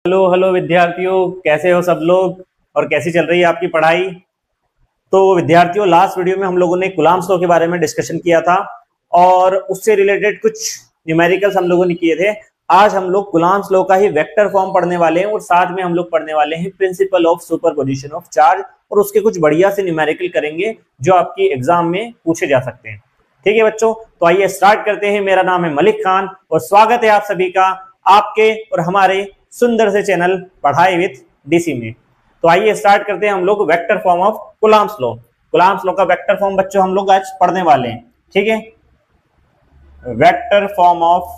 Hello hello विद्यार्थियों, कैसे हो सब लोग और कैसी चल रही है आपकी पढ़ाई। तो विद्यार्थियों, लास्ट वीडियो में हम लोगों ने कूलम्ब्स लॉ के बारे में डिस्कशन किया था और उससे रिलेटेड कुछ न्यूमेरिकल्स हम लोगों ने किए थे। आज हम लोग कूलम्ब्स लॉ का ही वेक्टर फॉर्म पढ़ने वाले हैं और साथ में हम लोग पढ़ने वाले हैं principle of superposition of charge और उसके कुछ बढ़िया से न्यूमेरिकल करेंगे जो आपकी एग्जाम में पूछे जा सकते हैं। ठीक है बच्चों, तो आइए स्टार्ट करते हैं। मेरा नाम है मलिक खान और स्वागत है आप सभी का आपके और हमारे सुंदर से चैनल पढ़ाई विद डीसी में। तो आइए स्टार्ट करते हैं हम लोग vector form of Coulomb's law. Coulomb's law का वेक्टर फॉर्म बच्चों हम लोग आज पढ़ने वाले हैं। ठीक है, vector form of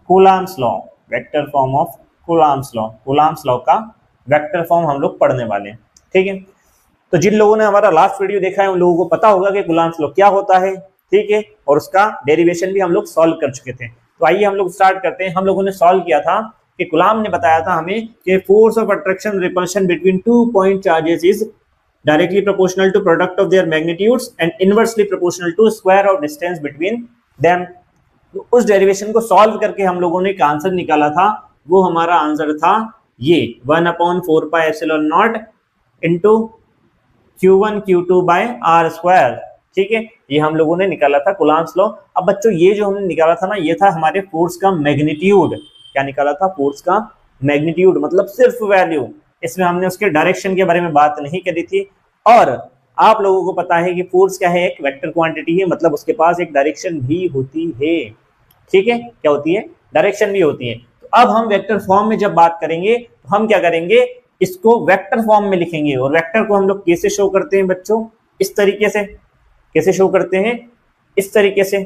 Coulomb's law, vector form of Coulomb's law, Coulomb's law का वेक्टर फॉर्म हम लोग पढ़ने वाले हैं। ठीक है, तो जिन लोगों ने हमारा लास्ट वीडियो देखा है उन लोगों को पता होगा कि कूलम्ब्स लॉ क्या होता है। ठीक है, और उसका डेरिवेशन भी हम लोग सॉल्व कर चुके थे। तो आइए हम लोग स्टार्ट करते हैं। हम लोगों ने सॉल्व किया था कि कूलम्ब ने बताया था हमें कि force of attraction repulsion between two point charges is directly proportional to product of their magnitudes and inversely proportional to square of distance between them. तो उस डेरिवेशन को सॉल्व करके हम लोगों ने एक आंसर निकाला था। वो हमारा आंसर था ये 1/4 pi epsilon not into Q1 Q2 by r square. ठीक है, ये हम लोगों ने निकाला था कूलम्ब्स लॉ। अब बच्चों ये जो हमने निकाला था ना, ये था हमारे फोर्स का मैग्नीट्यूड। क्या निकाला था? फोर्स का मैग्नीट्यूड, मतलब सिर्फ वैल्यू। इसमें हमने उसके डायरेक्शन के बारे में बात नहीं करी थी। और आप लोगों को पता है कि फोर्स क्या है, एक वेक्टर क्वांटिटी है, मतलब उसके पास एक डायरेक्शन भी होती है। ठीक है, क्या होती है? डायरेक्शन भी होती है। तो अब हम वेक्टर फॉर्म में जब बात करेंगे तो हम क्या करेंगे, इसको वेक्टर फॉर्म में लिखेंगे। और वेक्टर को हम लोग कैसे शो करते हैं बच्चों? इस तरीके से। कैसे शो करते हैं? इस तरीके से।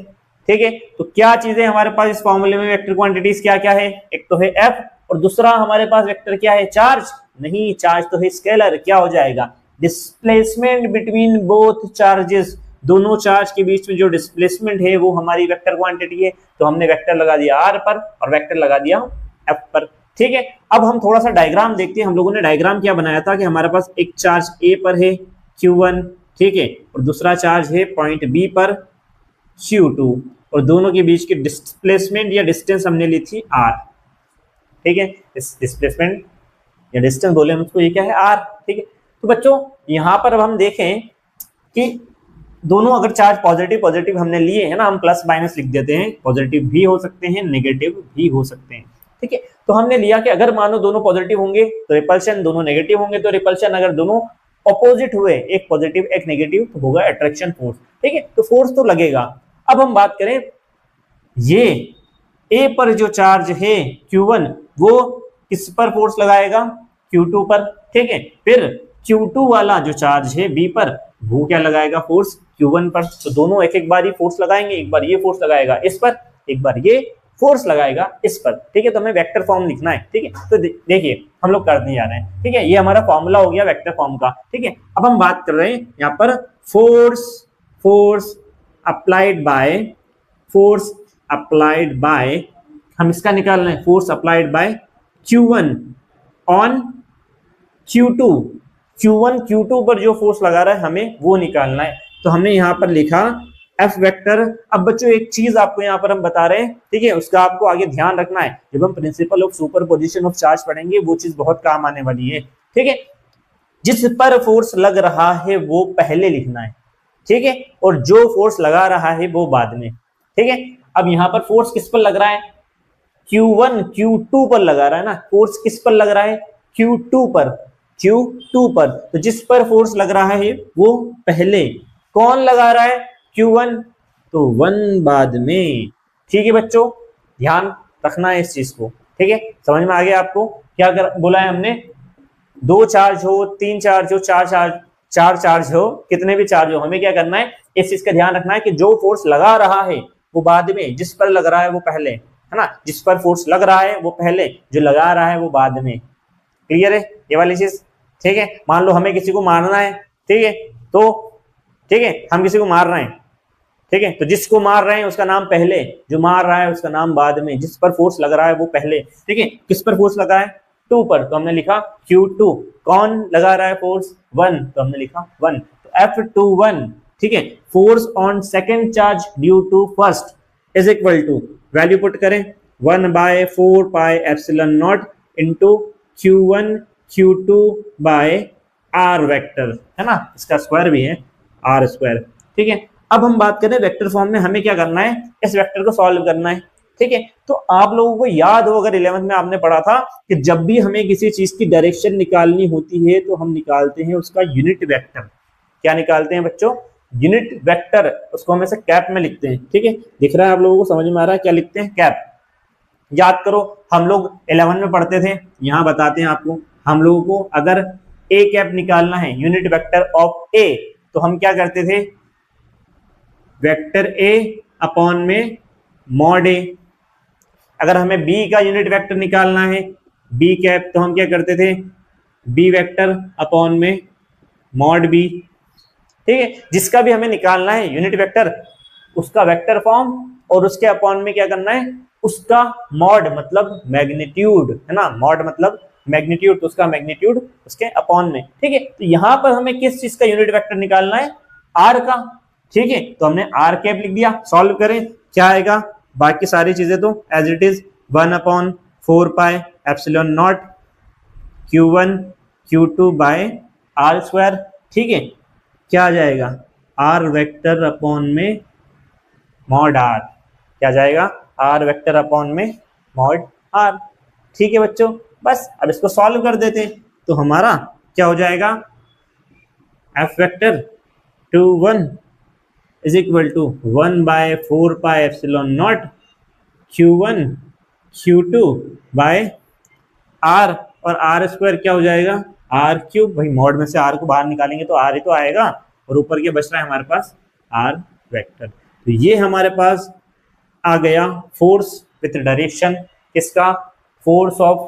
ठीक है, तो क्या चीजें हमारे पास इस फॉर्मूले में, वेक्टर क्वांटिटीज क्या क्या है? एक तो है एफ और दूसरा हमारे पास वेक्टर क्या है? चार्ज। नहीं, चार्ज तो है स्केलर। क्या हो जाएगा? Displacement between both charges. दोनों चार्ज के बीच में जो डिस्प्लेसमेंट है वो हमारी वेक्टर क्वांटिटी है। तो हमने वेक्टर लगा दिया आर पर और वेक्टर लगा दिया एफ पर। ठीक है, अब हम थोड़ा सा डायग्राम देखते हैं। हम लोगों ने डायग्राम क्या बनाया था कि हमारे पास एक चार्ज ए पर है Q1, ठीक है, और दूसरा चार्ज है पॉइंट बी पर Q2, और दोनों के बीच की डिस्प्लेसमेंट या डिस्टेंस हमने ली थी आर। ठीक है, इस डिस्प्लेसमेंट या डिस्टेंस बोले हम उसको, ये क्या है? आर। ठीक है, तो बच्चों यहां पर अब हम देखें कि दोनों अगर चार्ज पॉजिटिव पॉजिटिव हमने लिए है ना, हम प्लस माइनस लिख देते हैं। पॉजिटिव भी हो सकते हैं, नेगेटिव भी हो सकते हैं। ठीक है, तो हमने लिया कि अगर मानो दोनों पॉजिटिव होंगे तो रिपल्शन, दोनों नेगेटिव होंगे तो रिपल्शन। अगर दोनों ऑपोजिट हुए, एक पॉजिटिव एक नेगेटिव, तो होगा अट्रैक्शन फोर्स। ठीक है, तो फोर्स तो लगेगा। अब हम बात करें, ये ए पर जो चार्ज है Q1, वो किस पर फोर्स लगाएगा? Q2 पर। ठीक है, फिर Q2 वाला जो चार्ज है बी पर, वो क्या लगाएगा? फोर्स Q1 पर। तो दोनों एक एक बार ही फोर्स लगाएंगे। एक बार ये फोर्स लगाएगा इस पर, एक बार ये फोर्स लगाएगा इस पर। ठीक है, तो हमें वेक्टर फॉर्म लिखना है। ठीक है, तो देखिए हम लोग करने जा रहे हैं। ठीक है, ये हमारा फॉर्मूला हो गया वेक्टर फॉर्म का। ठीक है, अब हम बात कर रहे हैं यहाँ पर force applied by, force applied by, हम इसका निकाल रहे हैं, force applied by Q1 on Q2। Q1 Q2 पर जो फोर्स लगा रहा है हमें वो निकालना है। तो हमने यहां पर लिखा एफ वेक्टर। अब बच्चों एक चीज आपको यहां पर हम बता रहे हैं, ठीक है, उसका आपको आगे ध्यान रखना है। जब हम principal of superposition of charge पढ़ेंगे वो चीज बहुत काम आने वाली है। ठीक है, जिस पर फोर्स लग रहा है वो पहले लिखना है। ठीक है, और जो फोर्स लगा रहा है वो बाद में। ठीक है, अब यहां पर फोर्स किस पर लग रहा है? Q1 Q2 पर लगा रहा है ना। फोर्स किस पर लग रहा है? Q2 पर। Q2 पर, तो जिस पर फोर्स लग रहा है वो पहले। कौन लगा रहा है? Q1, तो 1 बाद में। ठीक है बच्चों, ध्यान रखना है इस चीज को। ठीक है, समझ में आ गया आपको? क्या बोला है हमने? दो चार्ज हो, तीन चार्ज हो, चार चार्ज हो, कितने भी चार्ज हो, हमें क्या करना है? इस चीज का ध्यान रखना है कि जो फोर्स लगा रहा है वो बाद में, जिस पर लग रहा है वो पहले, है ना। जिस पर फोर्स लग रहा है वो पहले, जो लगा रहा है वो बाद में। क्लियर है ये वाली चीज? ठीक है, मान लो हमें किसी को मारना है, ठीक है, तो ठीक है, हम किसी को मार रहे हैं, ठीक है, तो जिसको मार रहे हैं उसका नाम पहले, जो मार रहा है उसका नाम बाद में, जिस पर फोर्स लग रहा है वो पहले। ठीक है, किस पर फोर्स लगा है? 2 पर, तो हमने लिखा Q2। कौन लगा रहा है फोर्स? 1, तो हमने लिखा 1। तो F21, ठीक है, force on second charge due to first is equal to, value put करें, 1/4 pi epsilon not into Q1 Q2 by r vector, है ना, इसका स्क्वायर भी है आर स्क्वायर। ठीक है, अब हम बात करें वेक्टर फॉर्म में हमें क्या करना है, इस वेक्टर को सॉल्व करना है। ठीक है, तो आप लोगों को याद हो, अगर 11th में आपने पढ़ा था कि जब भी हमें किसी चीज की डायरेक्शन निकालनी होती है तो हम निकालते हैं उसका यूनिट वेक्टर। क्या निकालते हैं बच्चों? यूनिट वेक्टर, उसको हम ऐसे कैप में लिखते हैं। ठीक है, दिख रहा है आप लोगों को, समझ में आ रहा है क्या लिखते हैं? कैप। याद करो, हम लोग 11 में पढ़ते थे, यहां बताते हैं आपको, हम लोगों को अगर ए कैप निकालना है, यूनिट वेक्टर ऑफ ए, तो हम क्या करते थे? वेक्टर ए अपॉन में मॉड ए। अगर हमें बी का यूनिट वेक्टर निकालना है, बी कैप, तो हम क्या करते थे? बी वेक्टर अपॉन में मॉड बी। ठीक है, जिसका भी हमें निकालना है यूनिट वेक्टर, उसका वेक्टर फॉर्म, और उसके अपॉन में क्या करना है? उसका मॉड मतलब मैग्नीट्यूड, है ना, मॉड मतलब मैग्नीट्यूड, तो उसका मैग्नीट्यूड उसके अपॉन में। ठीक है, तो यहां पर हमें किस चीज का यूनिट वेक्टर निकालना है? आर का। ठीक है, तो हमने आर कैप लिख दिया। सॉल्व करें, क्या आएगा? बाकी सारी चीजें तो as it is, 1/4 pi epsilon not Q1 Q2 by r square. ठीक है, क्या आ जाएगा? आर वेक्टर अपॉन में मॉड आर। क्या जाएगा? आर वेक्टर अपॉन में मॉड आर। ठीक है बच्चों, बस अब इसको सॉल्व कर देते हैं, तो हमारा क्या हो जाएगा? F vector 2 1 is equal to 1/4 pi epsilon not Q1 Q2 by r, और आर स्क्वायर क्या हो जाएगा? Are cube. भाई मॉड में से आर को बाहर निकालेंगे तो आर ही तो आएगा, और ऊपर क्या बच रहा है हमारे पास? Are vector. तो ये हमारे पास आ गया फोर्स विथ डायरेक्शन, किसका? Force of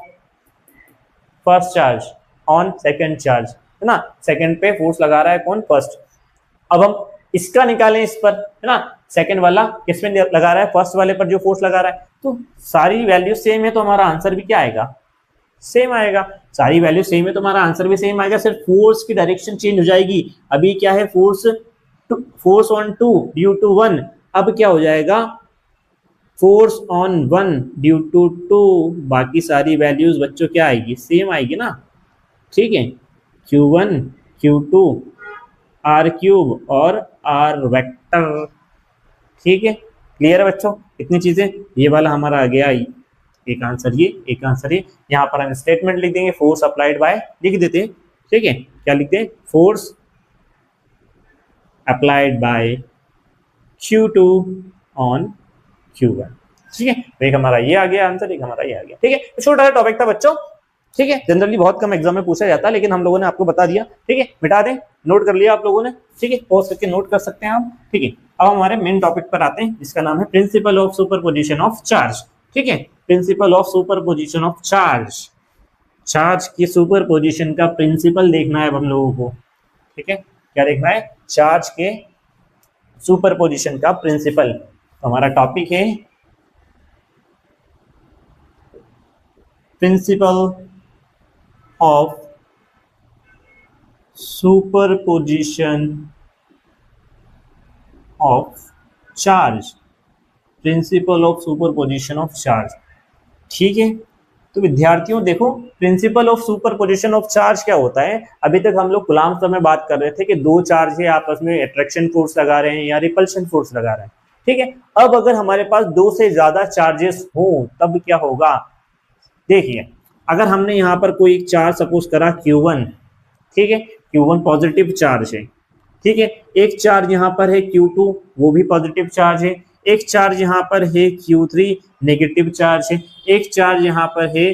first charge on second charge, है ना, सेकंड पे फोर्स लगा रहा है कौन? फर्स्ट। अब हम इसका निकालें इस पर, है ना, सेकंड वाला किसमें लगा रहा है? फर्स्ट वाले पर जो फोर्स लगा रहा है। तो सारी वैल्यू सेम है, तो हमारा आंसर भी क्या आएगा? सेम आएगा। सारी वैल्यू सेम है तो हमारा आंसर भी सेम आएगा, सिर्फ फोर्स की डायरेक्शन चेंज हो जाएगी। अभी क्या है? फोर्स ऑन 2 ड्यू टू 1, अब क्या हो जाएगा? Force on 1 due to 2। बाकी सारी वैल्यूज बच्चों क्या आएगी? सेम आएगी ना। ठीक है, Q1 Q2 आर क्यूब और आर वेक्टर। ठीक है, क्लियर है बच्चों? इतनी चीजें, ये वाला हमारा आ गया, एक आंसर ये, एक आंसर ये। यहाँ पर हम स्टेटमेंट लिख देंगे, फोर्स अप्लाइड बाय लिख देते हैं। ठीक है, क्या लिखते हैं? Force applied by Q2 on Q1। ठीक है, तो एक हमारा ये आ गया आंसर, एक हमारा ये आ गया। ठीक है, तो छोटा सा टॉपिक था बच्चों। ठीक है, जनरली बहुत कम एग्जाम में पूछा जाता है, लेकिन हम लोगों ने आपको बता दिया। ठीक है, मिटा दें, नोट कर लिया आप लोगों ने। ठीक है, पॉज करके नोट कर सकते हैं आप। ठीक है, अब हमारे मेन टॉपिक पर आते हैं, जिसका नाम है principal of superposition of charge. ठीक है, principal of superposition of charge. Charge की सुपरपोजिशन का प्रिंसिपल देखना है हम लोगों को। ठीक है, क्या देखना है? चार्ज के सुपरपोजिशन का प्रिंसिपल। तो हमारा टॉपिक है principal of superposition of charge. Principal of superposition of charge. ठीक है, तो विद्यार्थियों देखो, principal of superposition of charge क्या होता है? अभी तक हम लोग कूलम्ब्स में बात कर रहे थे कि दो चार्ज है, आपस में अट्रैक्शन फोर्स लगा रहे हैं या रिपल्शन फोर्स लगा रहे हैं। ठीक है, अब अगर हमारे पास दो से ज्यादा चार्जेस हो तब क्या होगा? देखिए, अगर हमने यहाँ पर कोई एक चार्ज सपोज करा Q1, ठीक है, Q1 पॉजिटिव चार्ज है। ठीक है, एक चार्ज यहाँ पर है Q2, वो भी पॉजिटिव चार्ज है। एक चार्ज यहाँ पर है Q3, नेगेटिव चार्ज है। एक चार्ज यहाँ पर है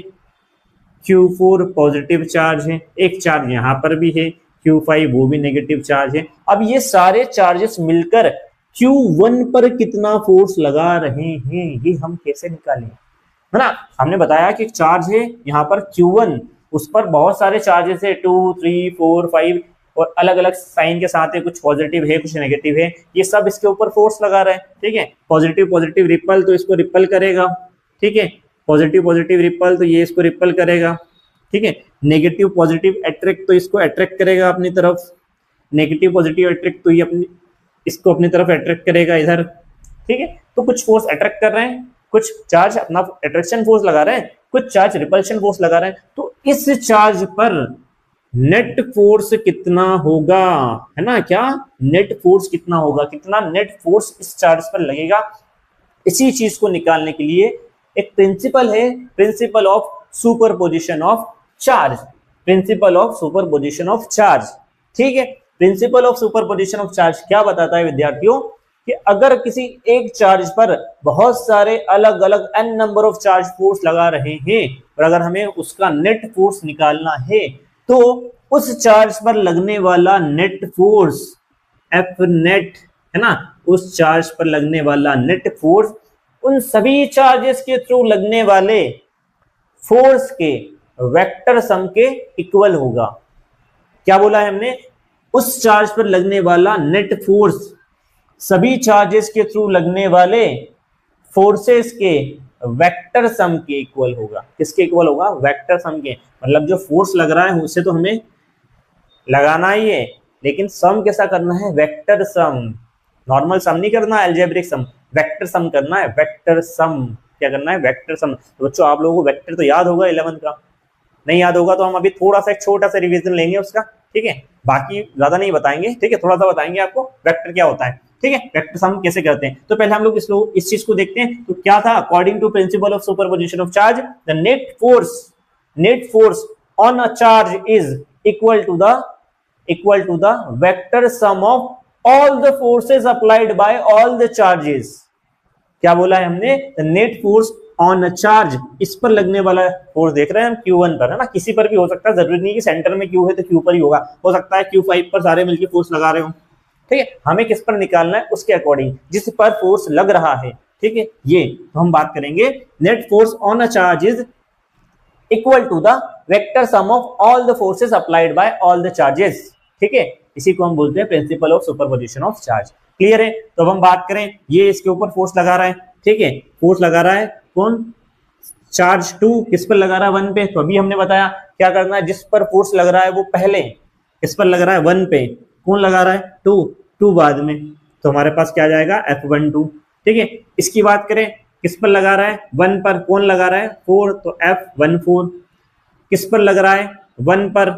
Q4, पॉजिटिव चार्ज है। एक चार्ज यहाँ पर भी है Q5, वो भी नेगेटिव चार्ज है। अब ये सारे चार्जेस मिलकर Q1 पर कितना फोर्स लगा रहे हैं, ये हम कैसे निकालें? है ना, हमने बताया कि चार्ज है यहाँ पर Q1, उस पर बहुत सारे चार्जेस है, 2 3 4 5, और अलग अलग साइन के साथ है, कुछ पॉजिटिव है कुछ नेगेटिव है, ये सब इसके ऊपर फोर्स लगा रहा है। ठीक है, पॉजिटिव पॉजिटिव रिपल, तो इसको रिपल करेगा। ठीक है, पॉजिटिव पॉजिटिव रिपल, तो ये इसको रिपल करेगा। ठीक है, नेगेटिव पॉजिटिव अट्रैक्ट, तो इसको अट्रैक्ट करेगा अपनी तरफ। नेगेटिव पॉजिटिव अट्रैक्ट, तो ये इसको अपनी तरफ अट्रैक्ट करेगा इधर। ठीक है, तो कुछ फोर्स अट्रैक्ट कर रहे हैं, कुछ चार्ज अपना अट्रैक्शन फोर्स लगा रहे हैं, कुछ चार्ज रिपल्शन फोर्स लगा रहे हैं, तो इस चार्ज पर नेट फोर्स कितना होगा, है ना, क्या नेट फोर्स कितना होगा, कितना नेट फोर्स इस चार्ज पर लगेगा, इसी चीज को निकालने के लिए एक प्रिंसिपल है, principal of superposition of charge, principal of superposition of charge. ठीक है, principal of superposition of charge क्या बताता है विद्यार्थियों कि अगर किसी एक चार्ज पर बहुत सारे अलग अलग n number of charge force लगा रहे हैं और अगर हमें उसका नेट फोर्स निकालना है तो उस चार्ज पर लगने वाला नेट फोर्स एफ नेट, है ना, उस चार्ज पर लगने वाला नेट फोर्स उन सभी चार्जेस के थ्रू लगने वाले फोर्स के वेक्टर सम के इक्वल होगा। क्या बोला है हमने, उस चार्ज पर लगने वाला नेट फोर्स सभी चार्जेस के थ्रू लगने वाले फोर्सेस के वेक्टर सम के इक्वल होगा। किसके इक्वल होगा, वेक्टर सम के, मतलब जो फोर्स लग रहा है उसे तो हमें लगाना ही है, लेकिन सम कैसा करना है, वेक्टर सम, नॉर्मल सम नहीं करना, अलजेब्रिक सम, वेक्टर सम करना है, वेक्टर सम, क्या करना है, वेक्टर सम। तो बच्चों आप लोगों को वेक्टर तो याद होगा 11th का, नहीं याद होगा तो हम अभी थोड़ा सा एक छोटा सा रिवीजन लेंगे उसका, ठीक है, बाकी ज्यादा नहीं बताएंगे, ठीक है, थोड़ा सा बताएंगे आपको वेक्टर क्या होता है, ठीक है, वेक्टर सम कैसे करते हैं। तो पहले हम लोग इस चीज को देखते हैं। तो क्या था, according to principle of superposition of charge the net force on a charge is equal to the vector sum of all the forces applied by all the charges. क्या बोला है हमने, the net force on a charge, इस पर लगने वाला force देख रहे हैं हम Q1 पर, है ना, किसी पर भी हो सकता है, जरूरी नहीं कि सेंटर में Q है तो Q पर ही होगा, हो सकता है Q5 पर सारे मिलकर फोर्स लगा रहे हो, ठीक है, हमें किस पर निकालना है, उसके अकॉर्डिंग जिस पर फोर्स लग रहा है, ठीक है, ये तो हम बात करेंगे net force on a charge is equal to the vector sum of all the forces applied by all the charges, ठीक है, इसी को हम बोलते हैं principle of superposition of charge. Clear है, तो अब हम बात करें, ये इसके ऊपर फोर्स लगा रहा है, ठीक है, फोर्स लगा रहा है कौन, चार्ज 2 किस पर लगा रहा है, 1 पे। तो अभी हमने बताया क्या करना है, जिस पर फोर्स लग रहा है वो पहले किस पर लग रहा है, 1 पे, कौन लगा रहा है, 2 बाद में, तो हमारे पास क्या जाएगा F12, ठीक है। इसकी बात करें किस पर लगा रहा है, 1 पर, कौन लगा रहा है, 4, तो F14 किस पर लग रहा है, 1 पर,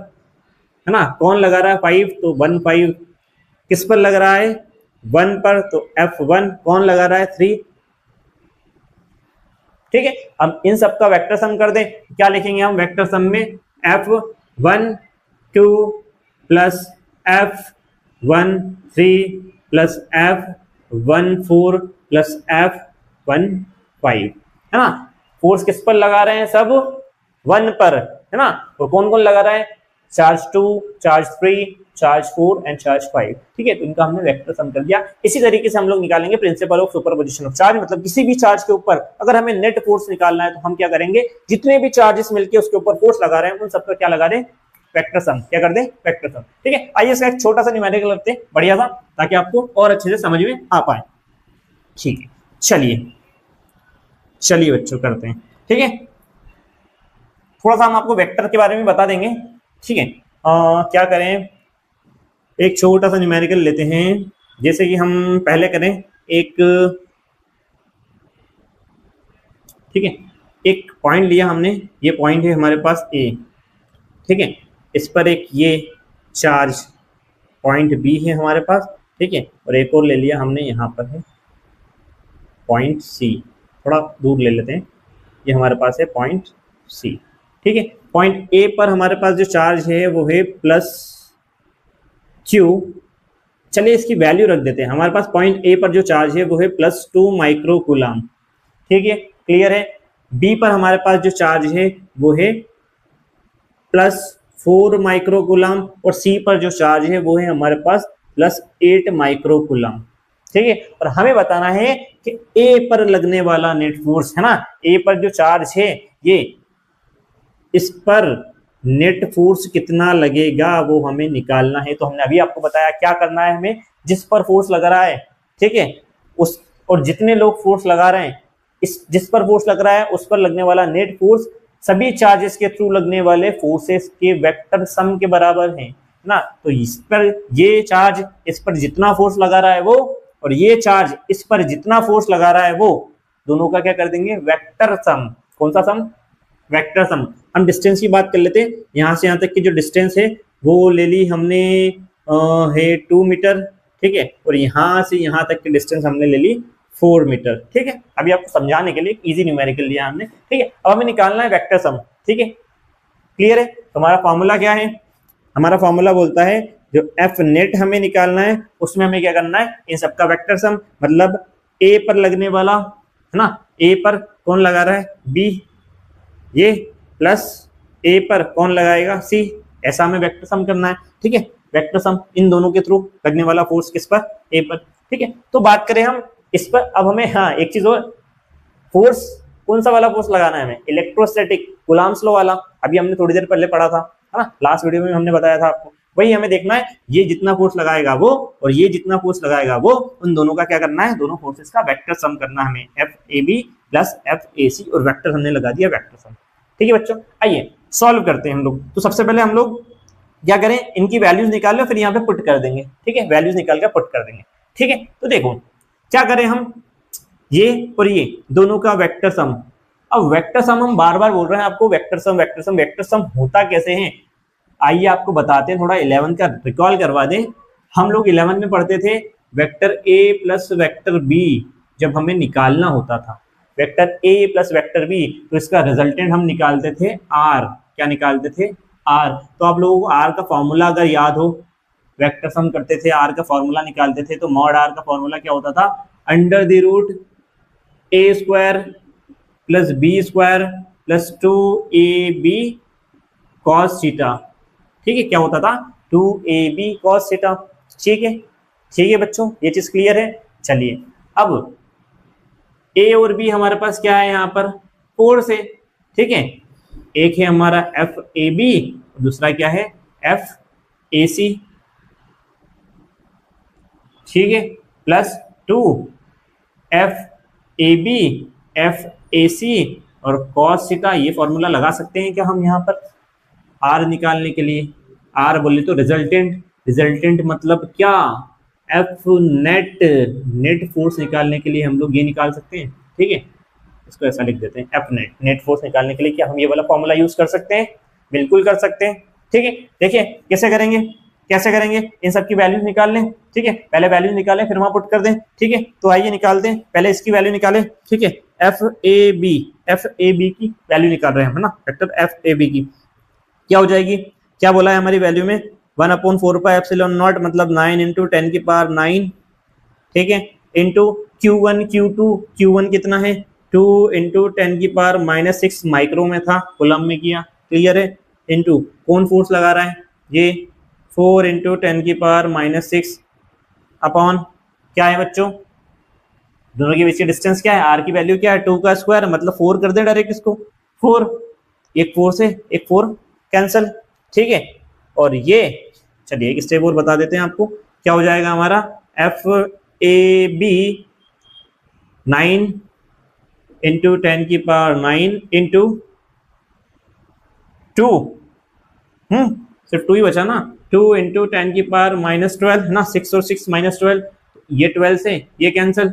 है ना, कौन लगा रहा है, 5, तो 15 किस पर लग रहा है, 1 पर, तो F1 कौन लगा रहा है, 3, ठीक है। अब इन सबका वेक्टर सम कर दें, क्या लिखेंगे हम वेक्टर सम में, F12 plus F13 plus F14 plus F15, है ना, फोर्स किस पर लगा रहे हैं, सब 1 पर, है ना, और कौन कौन लगा रहा है, charge 2, charge 3, charge 4 and charge 5, ठीक है, तो इनका हमने वेक्टर सम कर दिया। इसी तरीके से हम लोग निकालेंगे principal of superposition of charge, मतलब किसी भी चार्ज के ऊपर अगर हमें नेट फोर्स निकालना है तो हम क्या करेंगे, जितने भी चार्जेस मिलके उसके ऊपर फोर्स लगा रहे हैं उन सबका क्या लगा दें, वेक्टर सम, क्या कर दें, वेक्टर सम, ठीक है। आइए इसका एक छोटा सा न्यूमेरिकल करते हैं, बढ़िया सा, ताकि आपको और अच्छे से समझ में आ पाए, ठीक है। चलिए बच्चों करते हैं, ठीक है, थोड़ा सा हम आपको वेक्टर के बारे में बता देंगे, ठीक है। क्या करें, एक छोटा सा न्यूमेरिकल लेते हैं, जैसे कि हम पहले करें एक, ठीक है, एक पॉइंट लिया हमने, ये पॉइंट है हमारे पास A, ठीक है, इस पर एक ये चार्ज पॉइंट B है हमारे पास, ठीक है, और एक और ले लिया हमने, यहाँ पर है पॉइंट C, थोड़ा दूर ले लेते हैं, ये हमारे पास है पॉइंट C, ठीक है। पॉइंट A पर हमारे पास जो चार्ज है वो है प्लस Q, चलिए इसकी वैल्यू रख देते हैं, हमारे पास पॉइंट A पर जो चार्ज है वो है +2 माइक्रो कूलम, ठीक है, क्लियर है। B पर हमारे पास जो चार्ज है वो है +4 माइक्रो कूलम और C पर जो चार्ज है वो है हमारे पास +8 माइक्रो कूलम, ठीक है। और हमें बताना है कि A पर लगने वाला नेट फोर्स, है ना, A पर जो चार्ज है ये, इस पर नेट फोर्स कितना लगेगा वो हमें निकालना है। तो हमने अभी आपको बताया क्या करना है, हमें जिस पर फोर्स लग रहा है, ठीक है, उस, और जितने लोग फोर्स लगा रहे हैं, इस जिस पर फोर्स लग रहा है उस पर लगने वाला नेट फोर्स सभी चार्जेस के थ्रू लगने वाले फोर्सेस के वेक्टर सम के बराबर है ना। तो इस पर ये चार्ज इस पर जितना फोर्स लगा रहा है वो, और ये चार्ज इस पर जितना फोर्स लगा रहा है वो दोनों का क्या कर देंगे, वेक्टर सम। कौन सा सम, वेक्टर सम। हम डिस्टेंस की बात कर लेते हैं, यहाँ से यहाँ तक की जो डिस्टेंस है वो ले ली हमने है 2 मीटर, ठीक है, और यहाँ से यहाँ तक की डिस्टेंस हमने ले ली 4 मीटर, ठीक है। अभी आपको समझाने के लिए इजी न्यूमेरिकल लिया हमने, ठीक है। अब हमें निकालना है वेक्टर सम, ठीक है, क्लियर है। तो हमारा फॉर्मूला क्या है, हमारा फॉर्मूला बोलता है जो एफ नेट हमें निकालना है उसमें हमें क्या करना है, इन सबका वेक्टर सम, मतलब ए पर लगने वाला है ना, ए पर कौन लगा रहा है, बी, ये प्लस ए पर कौन लगाएगा, सी, ऐसा हमें वेक्टर सम करना है, ठीक है। वेक्टर सम इन दोनों के थ्रू लगने वाला फोर्स किस पर, ए पर, ठीक है। तो बात करें हम इस पर, अब हमें हाँ एक चीज और, फोर्स कौन सा वाला फोर्स लगाना है हमें, इलेक्ट्रोस्टैटिक कूलम्ब्स लॉ वाला, अभी हमने थोड़ी देर पहले पढ़ा था, है ना, लास्ट वीडियो में हमने बताया था आपको, वही हमें देखना है, ये जितना फोर्स लगाएगा वो और ये जितना फोर्स लगाएगा वो, उन दोनों का क्या करना है, दोनों फोर्सेस का वेक्टर सम करना हमें, F A B plus F A C, और वेक्टर हमने लगा दिया वेक्टर सम, ठीक है बच्चों। आइए सॉल्व करते हैं हम लोग। तो सबसे पहले हम लोग क्या करें, इनकी वैल्यूज निकाल लो, फिर यहाँ पे पुट कर देंगे, ठीक है, वैल्यूज निकाल कर पुट कर देंगे, ठीक है। तो देखो क्या करें हम, ये और ये दोनों का वेक्टर सम। अब वेक्टर सम हम बार बार बोल रहे हैं आपको, vector sum vector sum vector sum होता कैसे है, आइए आपको बताते हैं, थोड़ा 11 का रिकॉल करवा दें। हम लोग 11 में पढ़ते थे vector A plus vector B जब हमें निकालना होता था, vector A plus vector B, तो इसका रिजल्टेंट हम निकालते थे आर, क्या निकालते थे, आर। तो आप लोगों को आर का फॉर्मूला अगर याद हो, वेक्टर सम करते थे आर का फॉर्मूला निकालते थे, तो मॉड आर का फॉर्मूला क्या होता था, under the root A square plus B square plus 2ab cos theta, ठीक है, क्या होता था 2ab cos थीटा, ठीक है, ठीक है बच्चों, ये चीज क्लियर है। चलिए अब ए और बी हमारे पास क्या है यहाँ पर, फोर्स है, ठीक है, एक है हमारा एफ ए बी, दूसरा क्या है एफ ए सी, ठीक है, plus 2 F A B F A C और कॉस थीटा। ये फॉर्मूला लगा सकते हैं क्या हम यहाँ पर आर निकालने के लिए, आर बोले तो रिजल्टेंट, रिजल्टेंट मतलब क्या, एफ नेट, नेट फोर्स निकालने के लिए हम लोग ये निकाल सकते हैं, ठीक है, इसको ऐसा लिख देते हैं, एफ नेट, नेट फोर्स निकालने के लिए क्या हम ये वाला फॉर्मूला यूज कर सकते हैं, बिल्कुल कर सकते हैं, ठीक है। देखिए कैसे करेंगे, कैसे करेंगे, इन सब की वैल्यूज निकाल लें, ठीक है, पहले वैल्यूज निकालें फिर वहां पुट कर दें, ठीक है। तो आइए निकालते हैं, पहले इसकी वैल्यू निकालें, ठीक है, एफ ए बी की वैल्यू निकाल रहे हैं, है ना, वेक्टर एफ ए बी की क्या हो जाएगी, क्या बोला है हमारी वैल्यू में, 1/4πε0 मतलब 9 इंटू 10 की पावर 9, ठीक है, इंटू Q1 कितना है 2 इंटू 10 की पावर -6 माइक्रो में था, कूलम में किया, क्लियर है, इंटू कौन फोर्स लगा रहा है, ये 4 इंटू 10 की पावर -6 अपॉन क्या है बच्चों, दोनों के बीच की डिस्टेंस क्या है, आर की वैल्यू क्या है 2 का स्क्वायर, मतलब 4 कर दे डायरेक्ट इसको, 4, एक 4 से एक 4 कैंसल, ठीक है। और ये चलिए एक स्टेप और बता देते हैं आपको, क्या हो जाएगा हमारा एफ ए बी 9 इंटू 10 की पावर 9 इंटू 2, सिर्फ 2 ही बचा ना, 2 इंटू 10 की पावर -12 ना, 6 और 6 -12, ये 12 से ये कैंसिल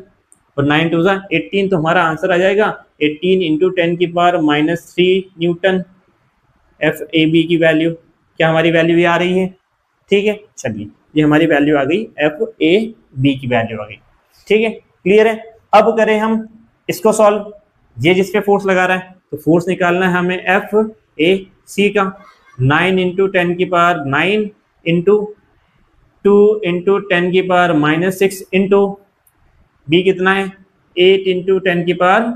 और 9 2 जा 18, तो हमारा आंसर आ जाएगा 18 इंटू 10 की power -3 newton, F A B की वैल्यू, क्या हमारी वैल्यू ये आ रही है, ठीक है। चलिए ये हमारी वैल्यू आ गई, एफ ए बी की वैल्यू आ गई, ठीक है, क्लियर है। अब करें हम इसको सॉल्व, ये जिस पे फोर्स लगा रहा है तो फोर्स निकालना है हमें एफ ए सी का, 9 इंटू 10 की पावर 9 इंटू 2 इंटू 10 की पावर -6 इंटू बी कितना है 8 इंटू 10 की पावर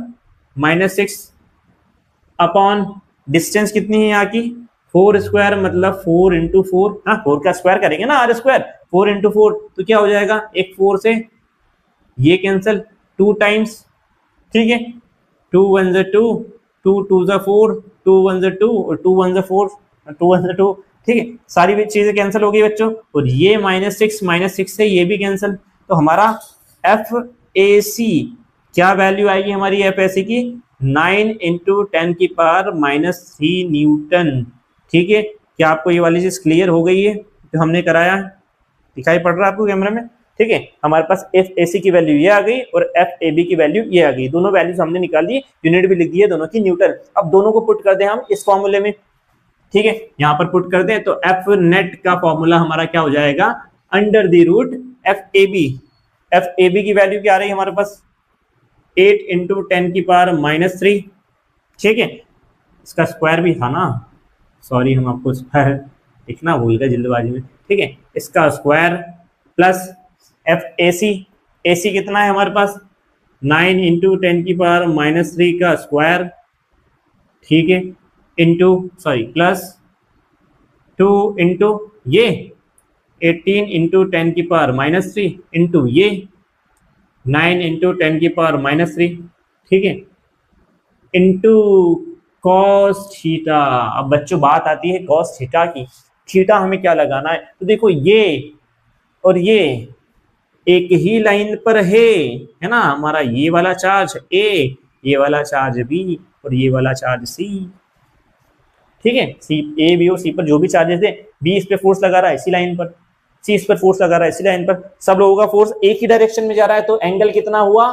-6 अपॉन डिस्टेंस कितनी है यहाँ की 4 स्क्वायर, मतलब 4 इंटू 4, हाँ 4 का स्क्वायर करेंगे ना आर स्क्वायर, 4 इंटू 4 तो क्या हो जाएगा, एक 4 से ये कैंसिल 2 टाइम्स, ठीक है, 2 1 जा 2, 2 2 जा 4, 2 1 जा 2 और 2 1 जा 4, 2 1 जा 2, ठीक है, सारी चीजें कैंसिल हो गई बच्चों, और ये -6 से ये भी कैंसिल, तो हमारा एफ ए सी क्या वैल्यू आएगी हमारी एफ ए सी की, 9 इंटू 10 की पावर -3 न्यूटन, ठीक है। क्या आपको ये वाली चीज क्लियर हो गई है जो हमने कराया, दिखाई पड़ रहा है आपको कैमरे में, ठीक है, हमारे पास एफ ए सी की वैल्यू ये आ गई और एफ ए बी की वैल्यू ये आ गई, दोनों वैल्यूज हमने निकाल दी, यूनिट भी लिख दी है दोनों की न्यूटन। अब दोनों को पुट कर दें हम इस फॉर्मूले में, ठीक है, यहाँ पर पुट कर दें तो एफ नेट का फॉर्मूला हमारा क्या हो जाएगा, under the root F A B. F A B की वैल्यू क्या आ रही है हमारे पास 8 इंटू 10 की पावर -3, ठीक है, इसका स्क्वायर भी था ना, सॉरी हम आपको स्क्वायर लिखना भूल गए जल्दबाजी में, ठीक है, इसका स्क्वायर प्लस एफ ए सी कितना है हमारे पास 9 इंटू 10 की पावर -3 का स्क्वायर, ठीक है, इंटू सॉरी प्लस 2 इंटू ये 18 इंटू 10 की पावर -3 इंटू ये 9 इंटू 10 की पावर -3, ठीक है, इंटू कॉस थीटा। अब बच्चों बात आती है कॉस थीटा की, थीटा हमें क्या लगाना है, तो देखो ये और ये एक ही लाइन पर है ना, हमारा ये वाला चार्ज ए, ये वाला चार्ज बी और ये वाला चार्ज सी, ठीक है, सी ए बी और सी पर जो भी चार्जेस है, बी इस पे फोर्स लगा रहा है इसी लाइन पर, सी इस पर फोर्स लगा रहा है इसी लाइन पर, सब लोगों का फोर्स एक ही डायरेक्शन में जा रहा है, तो एंगल कितना हुआ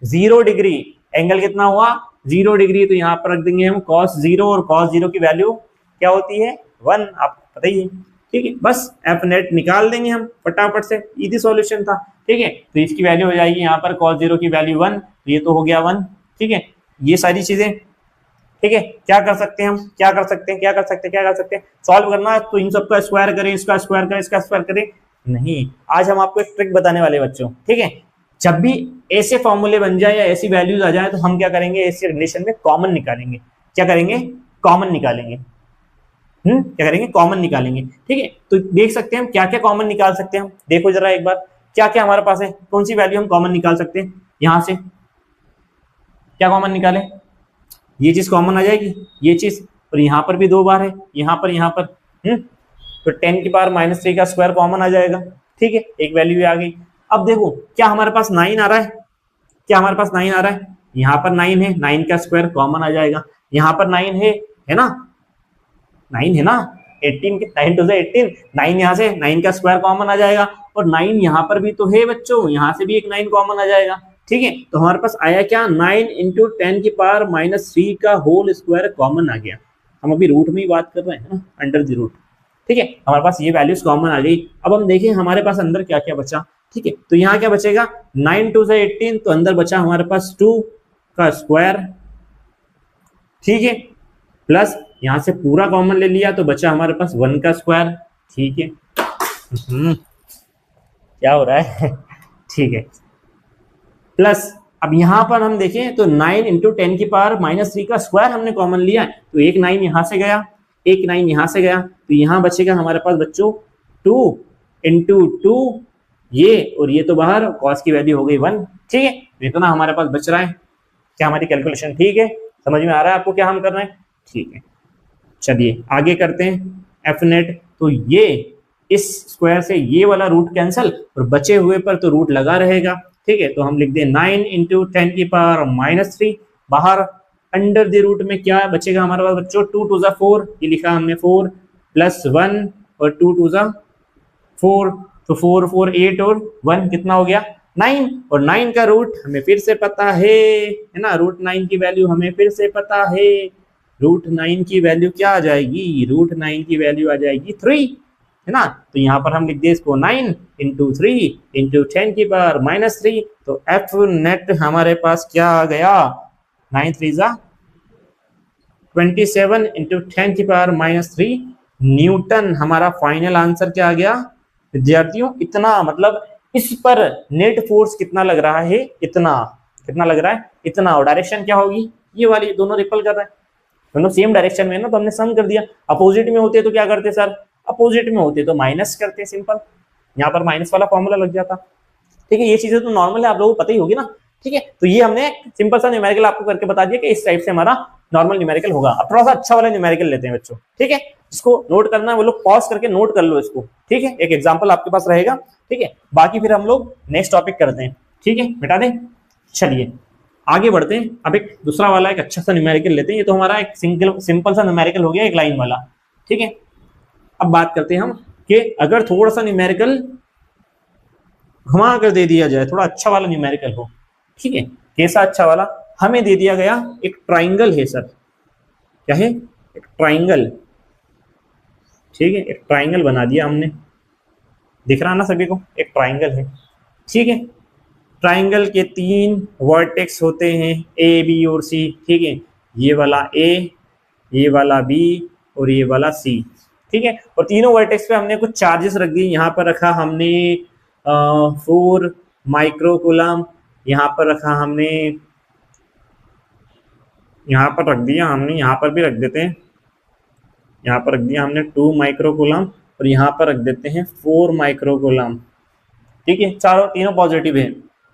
0 डिग्री, एंगल कितना हुआ 0 डिग्री, तो यहाँ पर रख देंगे हम cos 0 और cos 0 की वैल्यू क्या होती है 1, आपको पता ही है, ठीक है, बस एफ नेट निकाल देंगे हम फटाफट से, इजी सॉल्यूशन था, ठीक है, तो इसकी वैल्यू हो जाएगी यहाँ पर cos 0 की वैल्यू 1, तो ये तो हो गया 1, ठीक है, ये सारी चीजें, ठीक है, क्या कर सकते हैं हम, क्या कर सकते हैं, सॉल्व करना तो इन सबका स्क्वायर करें, इसका स्क्वायर करें, इसका स्क्वायर करें, नहीं, आज हम आपको एक ट्रिक बताने वाले बच्चों, ठीक है, जब भी ऐसे फॉर्मूले बन जाए या ऐसी वैल्यूज आ जाए तो हम क्या करेंगे, ऐसे रिलेशन में कॉमन निकालेंगे, क्या करेंगे, कॉमन निकालेंगे, क्या करेंगे, कॉमन निकालेंगे, ठीक है, तो देख सकते हैं हम क्या क्या कॉमन निकाल सकते हैं, देखो जरा एक बार क्या क्या हमारे पास है, कौन सी वैल्यू हम कॉमन निकाल सकते हैं, यहां से क्या कॉमन निकाले, ये चीज कॉमन आ जाएगी, ये चीज, और यहाँ पर भी 2 बार है, यहाँ पर, तो 10 की पावर -3 का स्क्वायर कॉमन आ जाएगा, ठीक है, एक वैल्यू भी आ गई। अब देखो क्या हमारे पास 9 आ रहा है, क्या हमारे पास 9 आ रहा है, यहाँ पर 9 है, 9 का स्क्वायर कॉमन आ जाएगा, यहाँ पर 9 है ना, 9 है ना, 18 के 9 टू 18, 9 यहाँ से 9 का स्क्वायर कॉमन आ जाएगा, और 9 यहाँ पर भी तो है बच्चों, यहाँ से भी एक 9 कॉमन आ जाएगा, ठीक है, तो हमारे पास आया क्या 9 इंटू 10 की पावर -3 का होल स्क्वायर कॉमन आ गया, हम अभी रूट में ही बात कर रहे हैं ना, अंडर द रूट, ठीक है, हमारे पास ये वैल्यूज कॉमन आ गई। अब हम देखें हमारे पास अंदर क्या क्या बचा, ठीक है, तो यहाँ क्या बचेगा 9 टू 18, तो अंदर बचा हमारे पास 2 का स्क्वायर, ठीक है, प्लस यहाँ से पूरा कॉमन ले लिया तो बचा हमारे पास 1 का स्क्वायर, ठीक है, क्या हो रहा है ठीक है, प्लस अब यहाँ पर हम देखें तो 9 इंटू 10 की पावर -3 का स्क्वायर हमने कॉमन लिया, तो एक 9 यहाँ से गया, एक 9 यहाँ से गया, तो यहाँ बचेगा हमारे पास बच्चों 2 इंटू 2 ये, और ये तो बाहर कॉस की वैल्यू हो गई 1, ठीक है, ये तो ना हमारे पास बच रहा है, क्या हमारी कैलकुलेशन ठीक है, समझ में आ रहा है आपको क्या हम कर रहे हैं, ठीक है, चलिए आगे करते हैं एफ नेट, तो ये इस स्क्वायर से ये वाला रूट कैंसिल और बचे हुए पर तो रूट लगा रहेगा, ठीक है, तो हम लिख दें 9 इंटू 10 की पावर -3, बाहर अंडर द रूट में क्या बचेगा हमारे पास बच्चों 2 टू 4, ये लिखा हमने 4 प्लस 1 और 2 टू 4, तो 4 4 8 और 1 कितना हो गया 9, और 9 का रूट हमें फिर से पता है ना, रूट 9 की वैल्यू हमें फिर से पता है, रूट 9 की वैल्यू क्या आ जाएगी, रूट 9 की वैल्यू आ जाएगी 3, है ना, तो यहाँ पर हम लिख दे इसको 9 इंटू 3 इंटू 10 की पावर -3, तो एफ नेट हमारे पास क्या आ गया 9 3 27 इंटू 10 की पावर -3 न्यूटन, हमारा फाइनल आंसर क्या आ गया विद्यार्थियों, इतना, मतलब इस पर नेट फोर्स कितना लग रहा है, इतना, कितना लग रहा है इतना, और डायरेक्शन क्या होगी ये वाली, दोनों रिपल कर रहे हैं, दोनों सेम डायरेक्शन में ना, तो हमने सम कर दिया, अपोजिट में होते तो क्या करते सर, अपोजिट में होते तो माइनस करते, सिंपल, यहाँ पर माइनस वाला फॉर्मूला लग जाता, ठीक है, ये चीजें तो नॉर्मल है, आप लोगों को पता ही होगी ना, ठीक है, तो ये हमने सिंपल सा न्यूमेरिकल आपको करके बता दिया कि इस टाइप से हमारा नॉर्मल न्यूमेरिकल होगा। अब थोड़ा सा अच्छा वाला न्यूमेरिकल लेते हैं बच्चों, ठीक है, इसको नोट करना है वो लोग पॉज करके नोट कर लो इसको, ठीक है, एक एग्जांपल आपके पास रहेगा, ठीक है, बाकी फिर हम लोग नेक्स्ट टॉपिक करते हैं, ठीक है, मिटा दें, चलिए आगे बढ़ते हैं, अब एक दूसरा वाला एक अच्छा सा न्यूमेरिकल लेते हैं, ये तो हमारा एक सिंपल सा न्यूमेरिकल हो गया एक लाइन वाला, ठीक है, अब बात करते हैं हम कि अगर थोड़ा सा न्यूमेरिकल घुमा कर दे दिया जाए, थोड़ा अच्छा वाला न्यूमेरिकल हो, ठीक है। कैसा अच्छा वाला? हमें दे दिया गया एक ट्राइंगल है सर, क्या है? एक ट्राइंगल, ठीक है, एक ट्राइंगल बना दिया हमने, दिख रहा ना सभी को? एक ट्राइंगल है, ठीक है। ट्राइंगल के 3 वर्टेक्स होते हैं, ए बी और सी, ठीक है। ये वाला ए, ये वाला बी और ये वाला सी, ठीक है। और तीनों वर्टेक्स पे हमने कुछ चार्जेस रख दिए। यहाँ पर रखा हमने 4 माइक्रोकूलम, यहाँ पर रखा हमने, यहाँ पर रख दिया हमने, यहाँ पर भी रख देते हैं, यहाँ पर रख दिया हमने 2 माइक्रोकूलम और यहाँ पर रख देते हैं 4 माइक्रोकूलम, ठीक है। चारों तीनों पॉजिटिव है,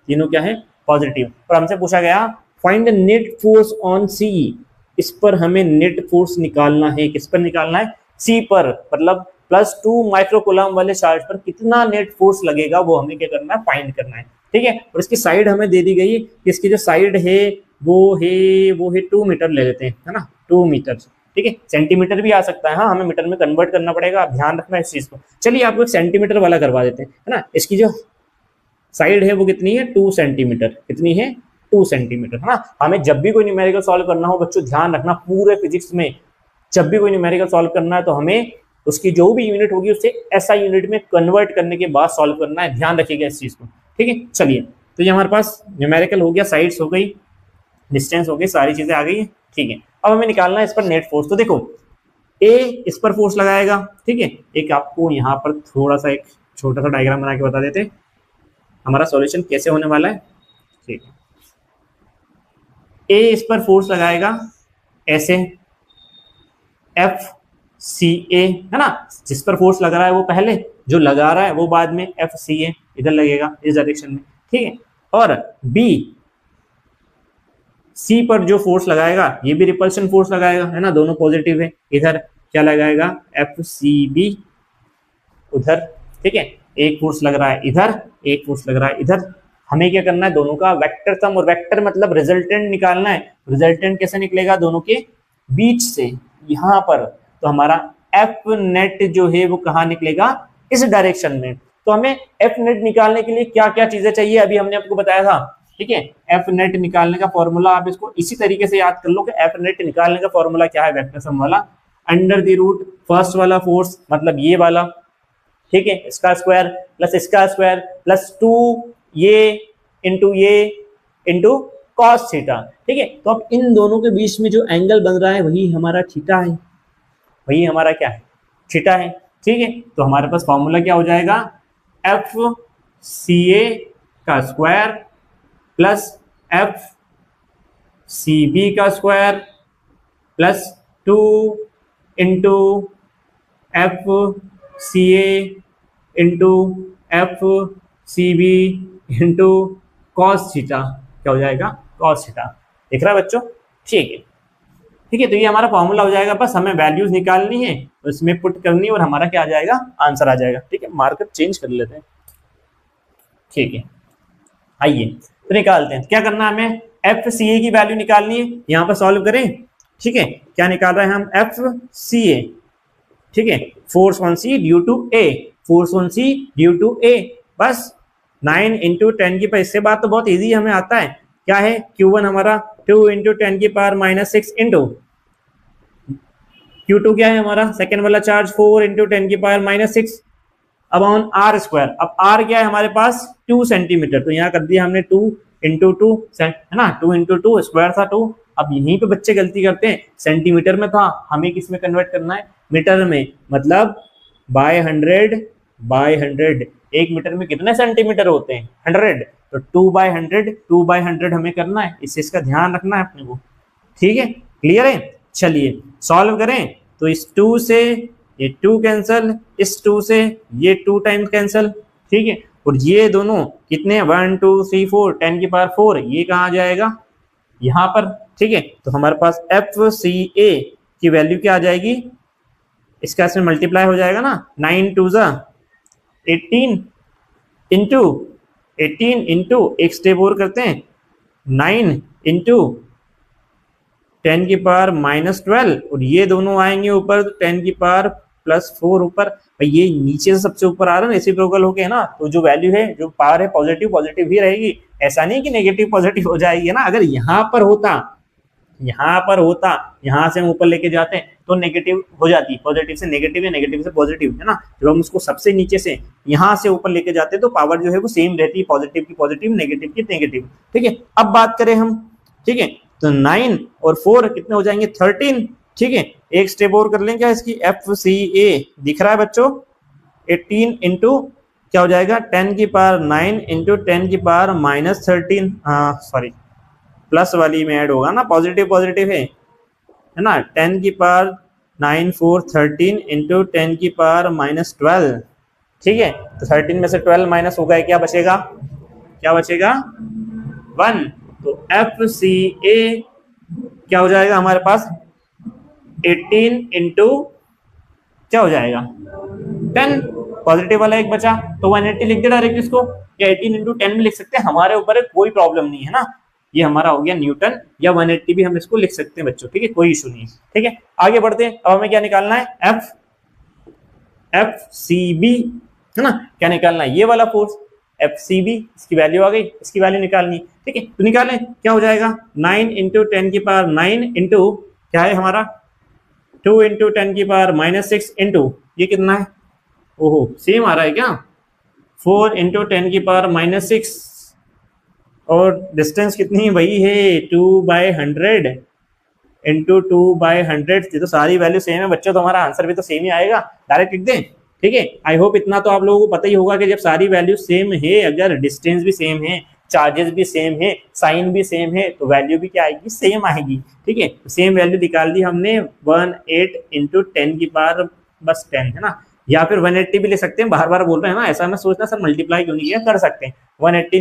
तीनों क्या है? पॉजिटिव। और हमसे पूछा गया find the net force on C, इस पर हमें नेट फोर्स निकालना है। किस पर निकालना है? सी पर, मतलब +2 माइक्रोकूलम वाले चार्ज पर कितना नेट फोर्स लगेगा वो हमें क्या करना है? फाइंड करना है, ठीक है। और इसकी साइड हमें दे दी गई, इसकी जो साइड है वो है 2 मीटर ले लेते हैं, है ना, 2 मीटर, ठीक है। सेंटीमीटर भी आ सकता है, हाँ, हमें मीटर में कन्वर्ट करना पड़ेगा, आप ध्यान रखना इस चीज को। चलिए आपको एक सेंटीमीटर वाला करवा देते हैं, है ना। इसकी जो साइड है वो कितनी है? 2 सेंटीमीटर। कितनी है? 2 सेंटीमीटर, है ना। हमें जब भी कोई न्यूमेरिकल सॉल्व करना हो बच्चों, ध्यान रखना पूरे फिजिक्स में, जब भी कोई न्यूमेरिकल सॉल्व करना है तो हमें उसकी जो भी यूनिट होगी उससे ऐसा यूनिट में कन्वर्ट करने के बाद सॉल्व करना है, ध्यान रखिएगा इस चीज को, ठीक है। चलिए, तो ये हमारे पास न्यूमेरिकल हो गया, साइड्स हो गई, डिस्टेंस हो गई, सारी चीजें आ गई है, ठीक है। अब हमें निकालना है इस पर नेट फोर्स। तो देखो, ए इस पर फोर्स लगाएगा, ठीक है। एक आपको यहाँ पर थोड़ा सा एक छोटा सा डायग्राम बना के बता देते हैं हमारा सॉल्यूशन कैसे होने वाला है, ठीक है। ए इस पर फोर्स लगाएगा ऐसे, एफ सी ए, है ना, जिस पर फोर्स लग रहा है वो पहले, जो लगा रहा है वो बाद में, एफ सी ए इधर लगेगा इस डायरेक्शन में, ठीक है। और बी सी पर जो फोर्स लगाएगा ये भी रिपल्शन फोर्स लगाएगा, है ना, दोनों पॉजिटिव है। इधर क्या लगाएगा? एफ सी बी उधर, ठीक है। एक फोर्स लग रहा है इधर, एक फोर्स लग रहा है इधर। हमें क्या करना है? दोनों का वेक्टर सम, और वेक्टर मतलब रिजल्टेंट निकालना है। रिजल्टेंट कैसे निकलेगा? दोनों के बीच से, यहाँ पर। तो हमारा एफ नेट जो है वो कहाँ निकलेगा? इस डायरेक्शन में। तो हमें एफ नेट निकालने के लिए क्या क्या चीजें चाहिए अभी हमने आपको बताया था, ठीक है। एफ नेट निकालने का फॉर्मूला आप इसको इसी तरीके से याद कर लो कि एफ नेट निकालने का फॉर्मूला क्या है? वेक्टर सम वाला, अंडर द रूट फर्स्ट वाला फोर्स, मतलब ये वाला, ठीक है, इसका स्क्वायर प्लस इसका स्क्वायर प्लस 2 ये इंटू कॉस थीटा, ठीक है। तो अब इन दोनों के बीच में जो एंगल बन रहा है वही हमारा थीटा है, वही हमारा क्या है? थीटा है, ठीक है। तो हमारे पास फॉर्मूला क्या हो जाएगा? एफ सी ए का square plus F C B का square plus 2 into F C A into F C B into cos theta, क्या हो जाएगा? Cos theta. दिख रहा है बच्चों? ठीक है, ठीक है। तो ये हमारा फॉर्मूला हो जाएगा, बस हमें वैल्यूज निकालनी है, उसमें पुट करनी है और हमारा क्या आ जाएगा? आंसर आ जाएगा, ठीक है। मार्कर चेंज कर लेते हैं, ठीक है। आइए तो निकालते हैं। क्या करना है हमें? एफ सी ए की वैल्यू निकालनी है, यहाँ पर सॉल्व करें, ठीक है। क्या निकाल रहे हैं हम? एफ सी ए, ठीक है, force on C due to A, force on C due to A, बस 9 इंटू 10 की पावर, इससे बात तो बहुत इजी हमें आता है। क्या है? Q1 हमारा 2 इंटू 10 की पावर -6 इंटू Q2 क्या है हमारा? सेकेंड वाला चार्ज 4 इंटू 10 की पावर -6 अपॉन आर स्क्वायर। अब आर क्या है हमारे पास? 2 सेंटीमीटर, तो यहाँ कर दिया हमने 2 इंटू 2, है ना, 2 इंटू 2 स्क्वायर था 2। अब यहीं पे बच्चे गलती करते हैं, सेंटीमीटर में था, हमें किस में कन्वर्ट करना है? मीटर में, मतलब बाय 100 एक मीटर में कितने सेंटीमीटर होते हैं? 100। तो 2 बाय 100 हमें करना है, इस चीज का ध्यान रखना है अपने को, ठीक है। क्लियर है? चलिए सॉल्व करें। तो इस 2 से ये 2 कैंसल, इस 2 से ये 2 टाइम कैंसल, ठीक है। और ये दोनों कितने? 1 2 3 4 10 की पावर 4, ये कहाँ आ जाएगा? यहाँ पर, ठीक है। तो हमारे पास एफ सी ए की वैल्यू क्या आ जाएगी? इसका इसमें मल्टीप्लाई हो जाएगा ना, 9 2 18 इंटू एक स्टेप और करते हैं, 9 इंटू 10 की पावर -12, और ये दोनों आएंगे ऊपर तो 10 की पावर +4 ऊपर, भाई ये नीचे से सबसे ऊपर आ रहा है ना रेसिप्रोकल होके, है ना, तो जो वैल्यू है, जो पावर है पॉजिटिव पॉजिटिव ही रहेगी, ऐसा नहीं कि नेगेटिव पॉजिटिव हो जाएगी, ना। अगर यहाँ पर होता, यहाँ से हम ऊपर लेके जाते हैं तो नेगेटिव हो जाती, पॉजिटिव से नेगेटिव या नेगेटिव से पॉजिटिव, है ना। जब हम उसको सबसे नीचे से यहाँ से ऊपर लेके जाते हैं तो पावर जो है वो सेम रहती है, पॉजिटिव की पॉजिटिव, नेगेटिव की नेगेटिव, ठीक है। अब बात करें हम, ठीक है, तो 9 और 4 कितने हो जाएंगे, 13, ठीक है। एक स्टेप और कर लें क्या इसकी, FCA दिख रहा है बच्चों, 18 इंटू क्या हो जाएगा, 10 की पावर 9 इंटू 10 की पावर -13, हाँ सॉरी प्लस वाली में ऐड होगा ना, पॉजिटिव पॉजिटिव है ना। 10 की पावर 9 4 13 इंटू 10 की पावर -12, ठीक है। तो 13 में से 12 माइनस होगा, क्या बचेगा, 1। तो FCA क्या हो जाएगा हमारे पास, 18 इंटू क्या हो जाएगा 10, पॉजिटिव वाला एक बचा तो 180 लिख दे डायरेक्ट इसको, या 18 इंटू 10 भी लिख सकते हैं, हमारे ऊपर है, कोई प्रॉब्लम नहीं है ना। ये हमारा हो गया न्यूटन, या 180 भी हम इसको लिख सकते हैं बच्चों, ठीक है, कोई इशू नहीं है, ठीक है। आगे बढ़ते हैं, अब हमें क्या निकालना है, FCB, है ना, क्या निकालना है, ये वाला फोर्स FCB, इसकी वैल्यू आ गई, इसकी वैल्यू निकालनी, ठीक है। तो निकालें, क्या हो जाएगा, 9 इंटू 10 की पावर 9 इंटू क्या है हमारा 2 इंटू 10 की पावर -6 इंटू ये कितना है, ओहो सेम आ रहा है क्या, 4 इंटू 10 की पावर -6, और डिस्टेंस कितनी है, वही है 2/100 इंटू 2/100, ये तो सारी वैल्यू सेम है बच्चों, तो हमारा आंसर भी तो सेम ही आएगा, डायरेक्ट लिख दें, ठीक है। आई होप इतना तो आप लोगों को पता ही होगा कि जब सारी वैल्यू सेम है, अगर डिस्टेंस भी सेम है, चार्जेस भी सेम है, साइन भी सेम है, तो वैल्यू भी क्या आएगी, सेम आएगी, ठीक है। सेम वैल्यू निकाल दी हमने, 18 इंटू 10 की पावर बस 10, है ना, या फिर 180 भी ले सकते हैं, बार बार बोल रहे हैं ना, ऐसा मैं सोचना सर मल्टीप्लाई क्यों नहीं किया, कर सकते हैं, 180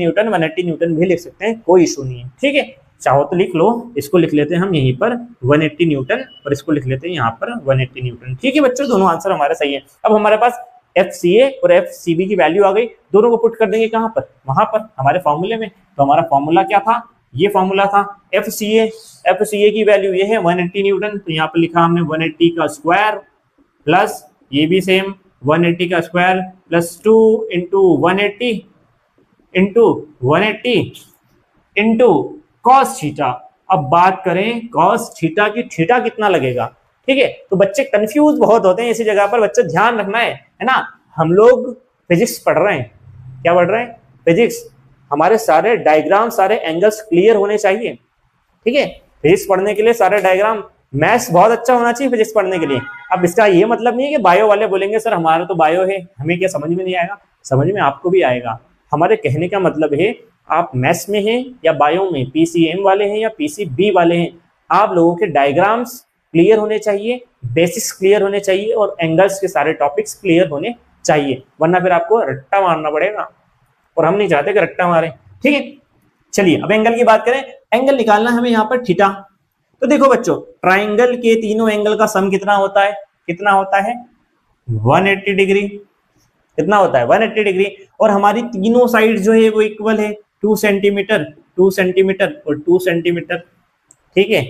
न्यूटन भी लिख सकते हैं, कोई इशू नहीं है, ठीक है। चाहो तो लिख लो, इसको लिख लेते हैं हम यहीं पर 180 न्यूटन, और इसको लिख लेते हैं यहाँ पर 180 न्यूटन, ठीक है बच्चों, दोनों आंसर हमारे सही है। अब हमारे पास FCA और FCB की वैल्यू आ गई, दोनों को पुट कर देंगे कहाँ पर, वहां पर हमारे फॉर्मूले में। तो हमारा फॉर्मूला क्या था, ये फॉर्मूला था FCA की वैल्यू ये है 180 न्यूटन, तो यहाँ पर लिखा हमने 180 का स्क्वायर प्लस ये भी सेम 180 का square plus 2 into 180 into cos theta. अब बात करें कॉस थीटा की, थीटा कितना लगेगा, ठीक है। तो बच्चे कंफ्यूज बहुत होते हैं इसी जगह पर, बच्चे ध्यान रखना है ना। हम लोग फिजिक्स पढ़ रहे हैं, क्या पढ़ रहे हैं, फिजिक्स, हमारे सारे डायग्राम, सारे एंगल्स क्लियर होने चाहिए, ठीक है। फिजिक्स पढ़ने के लिए सारे डायग्राम, मैथ्स बहुत अच्छा होना चाहिए फिजिक्स पढ़ने के लिए। अब इसका ये मतलब नहीं है कि बायो वाले बोलेंगे सर हमारा तो बायो है, हमें क्या समझ में नहीं आएगा, समझ में आपको भी आएगा। हमारे कहने का मतलब है आप मैथ्स में हैं या बायो में, PCM वाले हैं या PCB वाले हैं, आप लोगों के डायग्राम्स क्लियर होने चाहिए, बेसिक्स क्लियर होने चाहिए, और एंगल्स के सारे टॉपिक्स क्लियर होने चाहिए, वरना फिर आपको रट्टा मारना पड़ेगा, और हम नहीं चाहते कि रट्टा मारें, ठीक है। चलिए अब एंगल की बात करें, एंगल निकालना हमें यहाँ पर थीटा। तो देखो बच्चों, ट्राइंगल के तीनों एंगल का सम कितना होता है, 180 डिग्री, कितना होता है 180 डिग्री, और हमारी तीनों साइड जो है वो इक्वल है, 2 सेंटीमीटर और 2 सेंटीमीटर, ठीक है,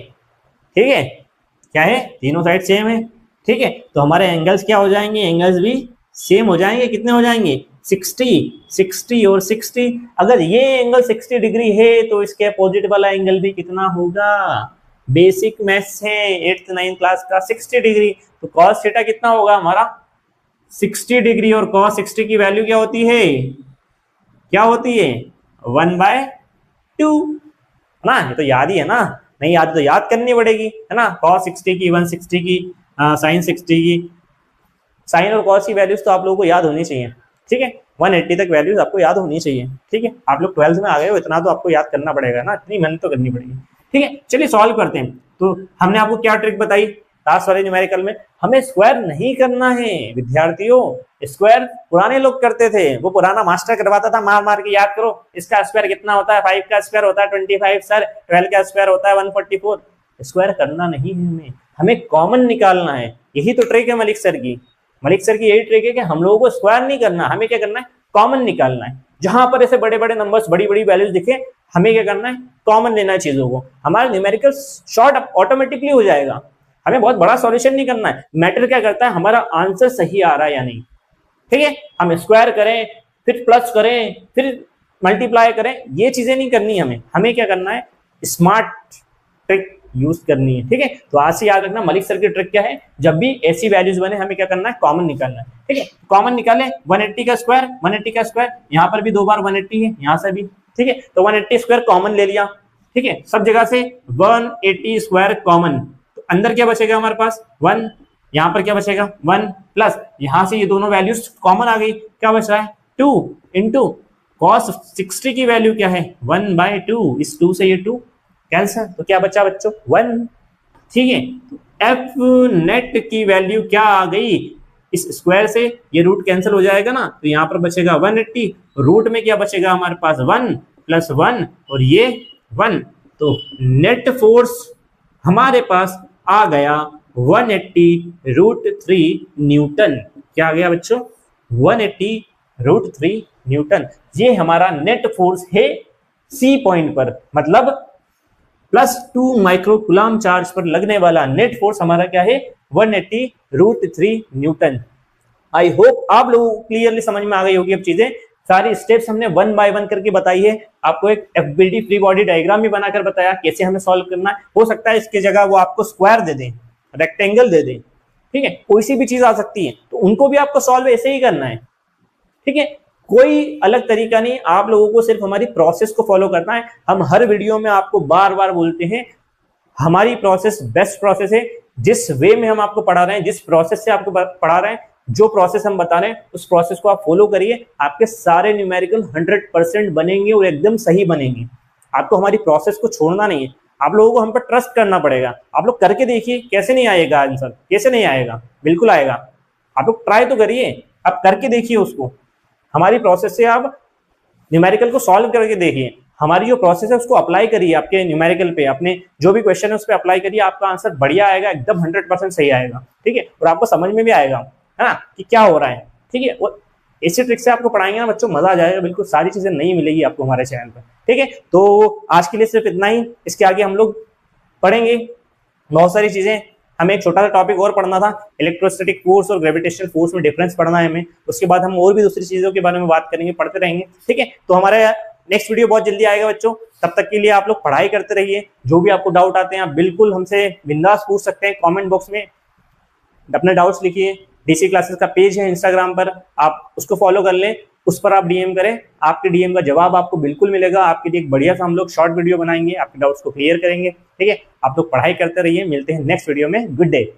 क्या है, तीनों साइड सेम है, ठीक है। तो हमारे एंगल्स क्या हो जाएंगे, एंगल्स भी सेम हो जाएंगे, कितने हो जाएंगे 60 और 60। अगर ये एंगल 60 डिग्री है तो इसके अपोजिट वाला एंगल भी कितना होगा, बेसिक मैथ्स है 8th 9th क्लास का, 60 डिग्री। तो cos थीटा कितना होगा हमारा 60 डिग्री, और cos 60 की वैल्यू क्या होती है 1/2, ना, ये तो याद ही है ना, नहीं याद तो याद करनी पड़ेगी, है ना। cos 60 की, 160 की, sin 60 की, साइन और cos की वैल्यूज तो आप लोगों को याद होनी चाहिए, ठीक है। 180 तक वैल्यूज आपको याद होनी चाहिए, ठीक है। आप लोग 12th में आ गए हो, इतना तो आपको याद करना पड़ेगा ना, इतनी मेहनत तो करनी पड़ेगी, ठीक है। चलिए सॉल्व करते हैं। तो हमने आपको क्या ट्रिक बताई लास्ट वाले न्यूमेरिकल में, हमें स्क्वायर नहीं करना है विद्यार्थियों। स्क्वायर पुराने लोग करते थे, वो पुराना मास्टर करवाता था, मार मार के याद करो इसका स्क्वायर कितना होता है, 5 का स्क्वायर होता है 25 सर, 12 का स्क्वायर होता है 144। स्क्वायर करना नहीं है हमें कॉमन निकालना है। यही तो ट्रिक है मलिक सर की, यही ट्रिक है कि हम लोगों को स्क्वायर नहीं करना, हमें क्या करना है, कॉमन निकालना है। जहां पर ऐसे बड़े बड़े नंबर्स, बड़ी बड़ी वैल्यूज दिखे, हमें क्या करना है, कॉमन लेना है चीजों को, हमारा न्यूमेरिकल शॉर्ट ऑटोमेटिकली हो जाएगा। हमें बहुत बड़ा सॉल्यूशन नहीं करना है, मैटर क्या करता है हमारा आंसर सही आ रहा है या नहीं। ठीक है, हम स्क्वायर करें, फिर प्लस करें, फिर मल्टीप्लाई करें, ये चीजें नहीं करनी हमें क्या करना है, स्मार्ट ट्रिक यूज करनी है। ठीक है, तो आज से याद रखना मलिक सर की ट्रिक क्या है, जब भी ऐसी वैल्यूज बने हमें क्या करना है, कॉमन निकालना है। ठीक है, कॉमन निकाले 180 का स्क्वायर, 180 का स्क्वायर, यहाँ पर भी 2 बार 180 है, यहाँ से भी। ठीक है, तो 180 स्क्वायर कॉमन ले लिया। ठीक है, सब जगह से 180 स्क्वायर कॉमन, तो अंदर क्या बचेगा हमारे पास 1, यहाँ पर क्या बचेगा 1 प्लस यहाँ से ये दोनों वैल्यूज कॉमन आ गई, क्या बच रहा है 2 इंटू cos 60 की वैल्यू क्या है 1/2, इस 2 से ये 2 कैंसिल, तो क्या बचा बच्चों 1। ठीक है, एफ नेट की वैल्यू क्या आ गई, इस स्क्वायर से ये रूट कैंसिल हो जाएगा ना, तो यहाँ पर बचेगा 180, रूट में क्या बचेगा हमारे पास 1 प्लस 1 और ये 1, तो नेट फोर्स हमारे पास आ गया 180√3 न्यूटन। क्या आ गया बच्चों 180√3 न्यूटन। ये हमारा नेट फोर्स है सी पॉइंट पर, मतलब +2 माइक्रो कूलम चार्ज पर लगने वाला नेट फोर्स हमारा क्या है 180√3 न्यूटन। आई होप आप लोगों को क्लियरली समझ में आ गई होगी अब चीजें, सारी स्टेप्स हमने 1 बाय 1 करके बताई है, आपको एक एफबीडी फ्री बॉडी डायग्राम भी बनाकर बताया कैसे हमें सॉल्व करना है। हो सकता है इसकी जगह वो आपको स्क्वायर दे दें, रेक्टेंगल दे दें, ठीक है, कोई सी भी चीज आ सकती है, तो उनको भी आपको सॉल्व ऐसे ही करना है। ठीक है, कोई अलग तरीका नहीं, आप लोगों को सिर्फ हमारी प्रोसेस को फॉलो करना है। हम हर वीडियो में आपको बार बार बोलते हैं हमारी प्रोसेस बेस्ट प्रोसेस है, जिस वे में हम आपको पढ़ा रहे हैं, जिस प्रोसेस से आपको पढ़ा रहे हैं, जो प्रोसेस हम बता रहे हैं उस प्रोसेस को आप फॉलो करिए, आपके सारे न्यूमेरिकल 100% बनेंगे और एकदम सही बनेंगे। आपको हमारी प्रोसेस को छोड़ना नहीं है, आप लोगों को हम पर ट्रस्ट करना पड़ेगा। आप लोग करके देखिए, कैसे नहीं आएगा आंसर, कैसे नहीं आएगा, बिल्कुल आएगा। आप लोग ट्राई तो करिए, आप करके देखिए उसको, हमारी प्रोसेस से आप न्यूमेरिकल को सॉल्व करके देखिए, हमारी जो प्रोसेस है उसको अप्लाई करिए आपके न्यूमेरिकल पे, अपने जो भी क्वेश्चन है उस पर अप्लाई करिए, आपका आंसर बढ़िया आएगा, एकदम 100% सही आएगा। ठीक है, और आपको समझ में भी आएगा है ना कि क्या हो रहा है। ठीक है, और इसी ट्रिक से आपको पढ़ाएंगे ना बच्चों, मजा आ जाएगा, बिल्कुल सारी चीजें नहीं मिलेगी आपको हमारे चैनल पर। ठीक है, तो आज के लिए सिर्फ इतना ही, इसके आगे हम लोग पढ़ेंगे बहुत सारी चीजें। हमें एक छोटा सा टॉपिक और पढ़ना था, इलेक्ट्रोस्टैटिक फोर्स और ग्रेविटेशनल फोर्स में डिफरेंस पढ़ना है हमें, उसके बाद हम और भी दूसरी चीजों के बारे में बात करेंगे, पढ़ते रहेंगे। ठीक है, तो हमारा नेक्स्ट वीडियो बहुत जल्दी आएगा बच्चों, तब तक के लिए आप लोग पढ़ाई करते रहिए। जो भी आपको डाउट आते हैं आप बिल्कुल हमसे बिंदास पूछ सकते हैं, कमेंट बॉक्स में अपने डाउट्स लिखिए। डीसी क्लासेस का पेज है इंस्टाग्राम पर, आप उसको फॉलो कर लें, उस पर आप डीएम करें, आपके डीएम का जवाब आपको बिल्कुल मिलेगा। आपके लिए एक बढ़िया सा हम लोग शॉर्ट वीडियो बनाएंगे, आपके डाउट्स को क्लियर करेंगे। ठीक है, आप लोग पढ़ाई करते रहिए, मिलते हैं नेक्स्ट वीडियो में, गुड डे।